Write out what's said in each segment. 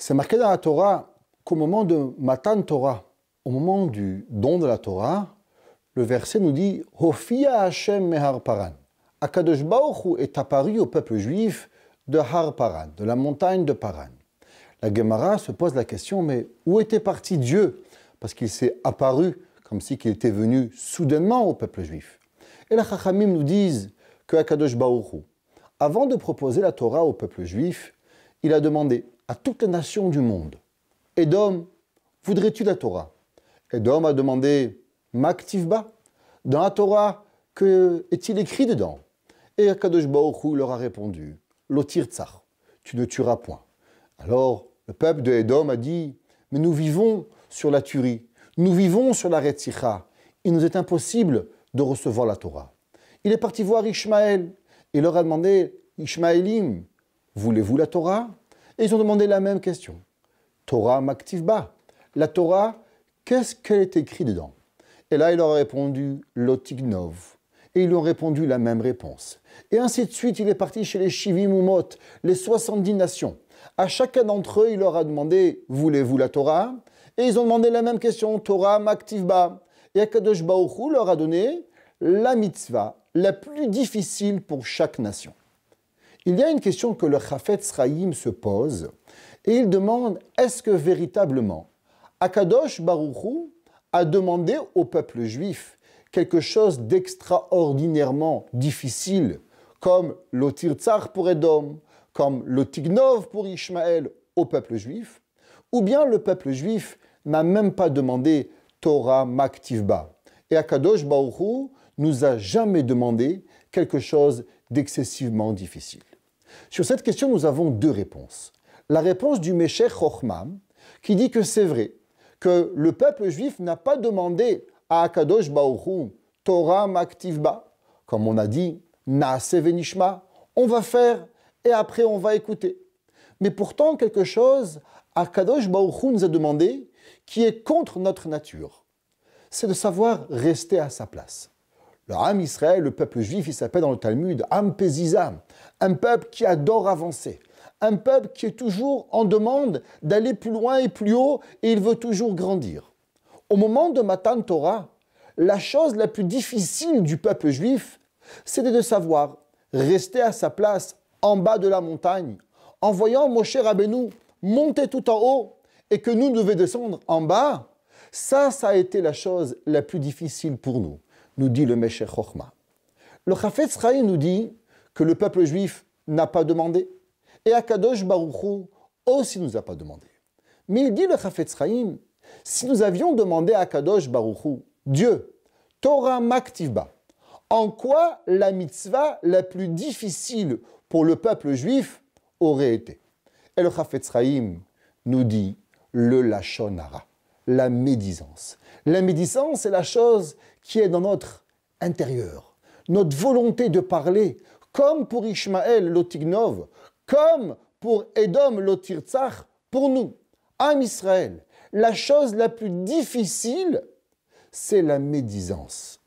C'est marqué dans la Torah qu'au moment de Matan Torah, au moment du don de la Torah, le verset nous dit « Hofia Hashem mehar paran ». Akadosh Baruch Hu est apparu au peuple juif de Har Paran, de la montagne de Paran. La Gemara se pose la question, mais où était parti Dieu? Parce qu'il s'est apparu comme si qu'il était venu soudainement au peuple juif. Et les Chachamim nous disent que Akadosh Baruch Hu, avant de proposer la Torah au peuple juif, il a demandé à toutes les nations du monde, « Édom, voudrais-tu la Torah ?» Édom a demandé « Maktivba » dans la Torah, que est-il écrit dedans? Et Akadosh Baruch Hu leur a répondu « Lotir tsar, tu ne tueras point ». Alors, le peuple de Édom a dit « Mais nous vivons sur la tuerie, nous vivons sur la retzicha, il nous est impossible de recevoir la Torah. » Il est parti voir Ishmaël, et leur a demandé « Ishmaélim, voulez-vous la Torah ?» Et ils ont demandé la même question. « Torah maktivba » la Torah, qu'est-ce qu'elle est écrit dedans? Et là, il leur a répondu « Lotignov ». Et ils lui ont répondu la même réponse. Et ainsi de suite, il est parti chez les Shivim Umot, les 70 nations. À chacun d'entre eux, il leur a demandé « Voulez-vous la Torah ?» Et ils ont demandé la même question « Torah maktivba ». Et Akadosh Baruch Hu leur a donné la mitzvah la plus difficile pour chaque nation. Il y a une question que le Chafetz Chaim se pose, et il demande « Est-ce que véritablement Akadosh Baruch Hu a demandé au peuple juif quelque chose d'extraordinairement difficile, comme l'Otir Tsar pour Édom, comme l'Otignov pour Ishmaël au peuple juif, ou bien le peuple juif n'a même pas demandé Torah Maktivba. Et Akadosh Baruch Hu nous a jamais demandé quelque chose d'excessivement difficile. Sur cette question, nous avons deux réponses. La réponse du Meshech Chochma, qui dit que c'est vrai, que le peuple juif n'a pas demandé à Akadosh Baruch Hu, Torah Maktivba, comme on a dit, Naase Venishma, on va faire et après on va écouter. Mais pourtant, quelque chose, Akadosh Baruch Hu nous a demandé, qui est contre notre nature, c'est de savoir rester à sa place. Le Ham Israël, le peuple juif, il s'appelle dans le Talmud Ham Pezizam, un peuple qui adore avancer, un peuple qui est toujours en demande d'aller plus loin et plus haut et il veut toujours grandir. Au moment de Matan Torah, la chose la plus difficile du peuple juif, c'était de savoir rester à sa place en bas de la montagne, en voyant Moshe Rabbeinu monter tout en haut et que nous devions descendre en bas. Ça a été la chose la plus difficile pour nous, nous dit le Meshech Chochma. Le Chafetz Chaim nous dit que le peuple juif n'a pas demandé et Akadosh Baruch Hu aussi nous a pas demandé. Mais il dit le Chafetz Chaim, si nous avions demandé à Akadosh Baruch Hu, Dieu, Torah Maktivba, en quoi la mitzvah la plus difficile pour le peuple juif aurait été? Et le Chafetz Chaim nous dit le Lashon Hara, la médisance. La médisance, c'est la chose qui est dans notre intérieur, notre volonté de parler, comme pour Ishmaël l'Otignov, comme pour Édom l'Otir Tsar, pour nous, Am Israël. La chose la plus difficile, c'est la médisance.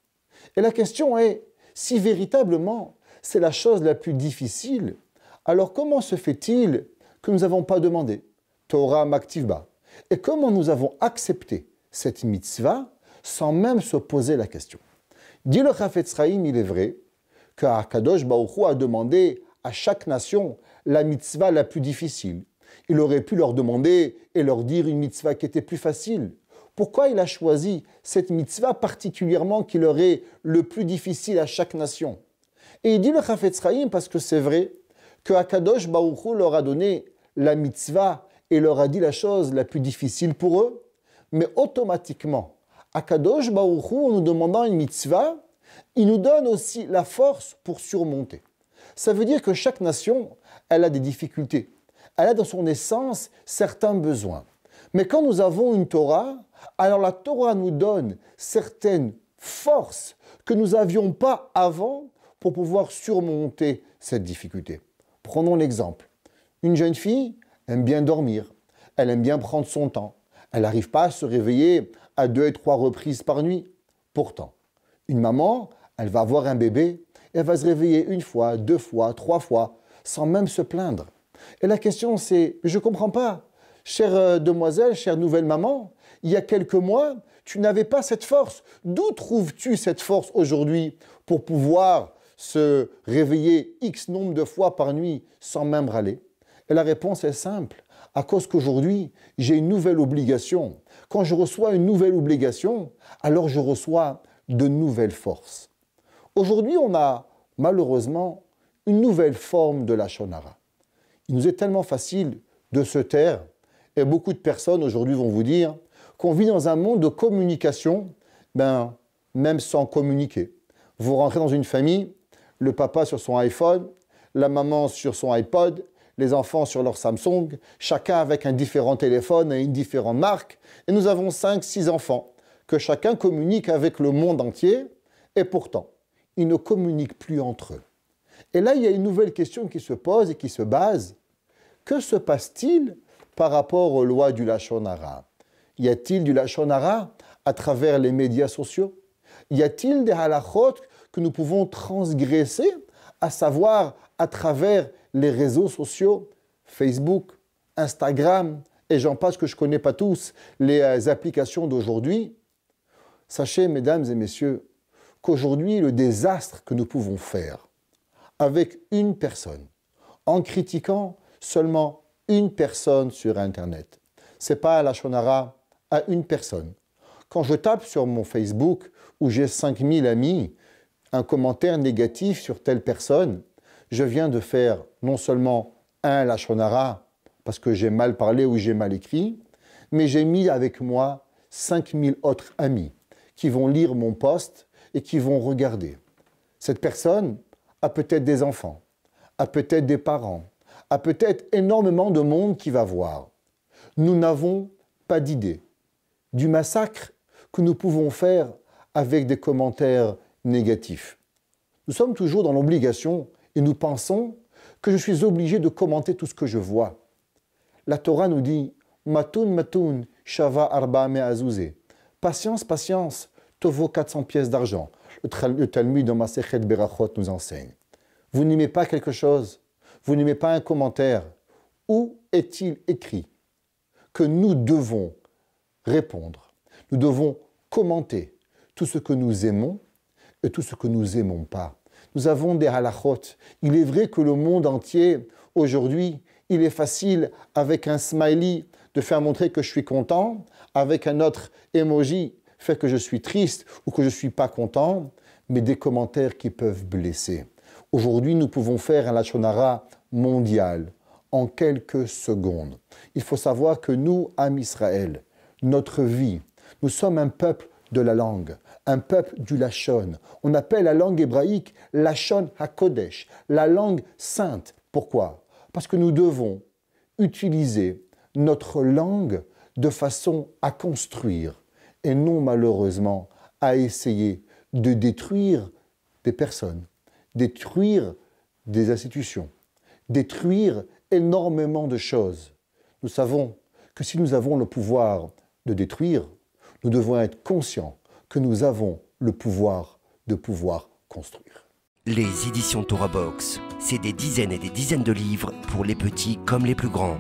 Et la question est, si véritablement c'est la chose la plus difficile, alors comment se fait-il que nous n'avons pas demandé Torah Maktivba? Et comment nous avons accepté cette mitzvah sans même se poser la question? Dit le Chafetz Chaim, il est vrai qu'Akadosh Baruch Hu a demandé à chaque nation la mitzvah la plus difficile. Il aurait pu leur demander et leur dire une mitzvah qui était plus facile. Pourquoi il a choisi cette mitzvah particulièrement qui leur est le plus difficile à chaque nation? Et il dit le Chafetz Chaim parce que c'est vrai que Akadosh Baruch Hu leur a donné la mitzvah et leur a dit la chose la plus difficile pour eux, mais automatiquement, Akadosh Baruch Hu, en nous demandant une mitzvah, il nous donne aussi la force pour surmonter. Ça veut dire que chaque nation, elle a des difficultés. Elle a dans son essence certains besoins. Mais quand nous avons une Torah, alors la Torah nous donne certaines forces que nous n'avions pas avant pour pouvoir surmonter cette difficulté. Prenons l'exemple. Une jeune fille aime bien dormir, elle aime bien prendre son temps. Elle n'arrive pas à se réveiller à 2 et 3 reprises par nuit. Pourtant, une maman, elle va avoir un bébé, et elle va se réveiller 1 fois, 2 fois, 3 fois, sans même se plaindre. Et la question c'est, je ne comprends pas, Chère demoiselle, chère nouvelle maman, il y a quelques mois, tu n'avais pas cette force. D'où trouves-tu cette force aujourd'hui pour pouvoir se réveiller X nombre de fois par nuit sans même râler? Et la réponse est simple. À cause qu'aujourd'hui, j'ai une nouvelle obligation. Quand je reçois une nouvelle obligation, alors je reçois de nouvelles forces. Aujourd'hui, on a malheureusement une nouvelle forme de la Lachon Hara. Il nous est tellement facile de se taire, et beaucoup de personnes aujourd'hui vont vous dire qu'on vit dans un monde de communication, même sans communiquer. Vous rentrez dans une famille, le papa sur son iPhone, la maman sur son iPod, les enfants sur leur Samsung, chacun avec un différent téléphone et une différente marque, et nous avons 5-6 enfants, que chacun communique avec le monde entier, et pourtant, ils ne communiquent plus entre eux. Et là, il y a une nouvelle question qui se pose et qui se base. Que se passe-t-il par rapport aux lois du Lachon Hara? Y a-t-il du Lachon Hara à travers les médias sociaux? Y a-t-il des halachot que nous pouvons transgresser, à savoir à travers les réseaux sociaux, Facebook, Instagram, et j'en passe que je ne connais pas tous, les applications d'aujourd'hui? Sachez, mesdames et messieurs, qu'aujourd'hui, le désastre que nous pouvons faire avec une personne, en critiquant seulement une personne sur Internet, ce n'est pas un Lachon Hara à une personne. Quand je tape sur mon Facebook, où j'ai 5000 amis, un commentaire négatif sur telle personne, je viens de faire non seulement un Lachon Hara, parce que j'ai mal parlé ou j'ai mal écrit, mais j'ai mis avec moi 5000 autres amis qui vont lire mon post et qui vont regarder. Cette personne a peut-être des enfants, a peut-être des parents, a peut-être énormément de monde qui va voir. Nous n'avons pas d'idée du massacre que nous pouvons faire avec des commentaires négatifs. Nous sommes toujours dans l'obligation et nous pensons que je suis obligé de commenter tout ce que je vois. La Torah nous dit « Matoun, matoun, shava arba me'azouzeh » Patience, patience, te vaut 400 pièces d'argent. Le Talmud dans Masechet Berachot nous enseigne. Vous n'aimez pas quelque chose, vous n'aimez pas un commentaire. Où est-il écrit que nous devons répondre, nous devons commenter tout ce que nous aimons et tout ce que nous n'aimons pas? Nous avons des halachot. Il est vrai que le monde entier, aujourd'hui, il est facile, avec un smiley, de faire montrer que je suis content, avec un autre emoji, faire que je suis triste ou que je ne suis pas content, mais des commentaires qui peuvent blesser. Aujourd'hui, nous pouvons faire un Lachon Hara mondial en quelques secondes. Il faut savoir que nous, Am Israël, notre vie, nous sommes un peuple de la langue, un peuple du Lachon. On appelle la langue hébraïque Lachon HaKodesh, la langue sainte. Pourquoi? Parce que nous devons utiliser notre langue de façon à construire et non malheureusement à essayer de détruire des personnes, détruire des institutions, détruire énormément de choses. Nous savons que si nous avons le pouvoir de détruire, nous devons être conscients que nous avons le pouvoir de pouvoir construire. Les éditions Torah Box, c'est des dizaines et des dizaines de livres pour les petits comme les plus grands,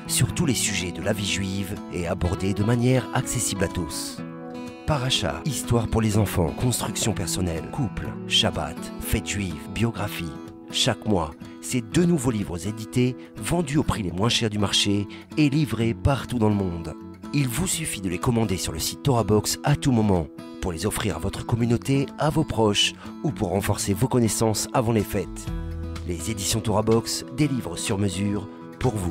sur tous les sujets de la vie juive et abordés de manière accessible à tous. Paracha, histoire pour les enfants, construction personnelle, couple, Shabbat, fête juive, biographie. Chaque mois, c'est 2 nouveaux livres édités, vendus au prix les moins chers du marché et livrés partout dans le monde. Il vous suffit de les commander sur le site Torah Box à tout moment, pour les offrir à votre communauté, à vos proches ou pour renforcer vos connaissances avant les fêtes. Les éditions Torah Box, des livres sur mesure pour vous.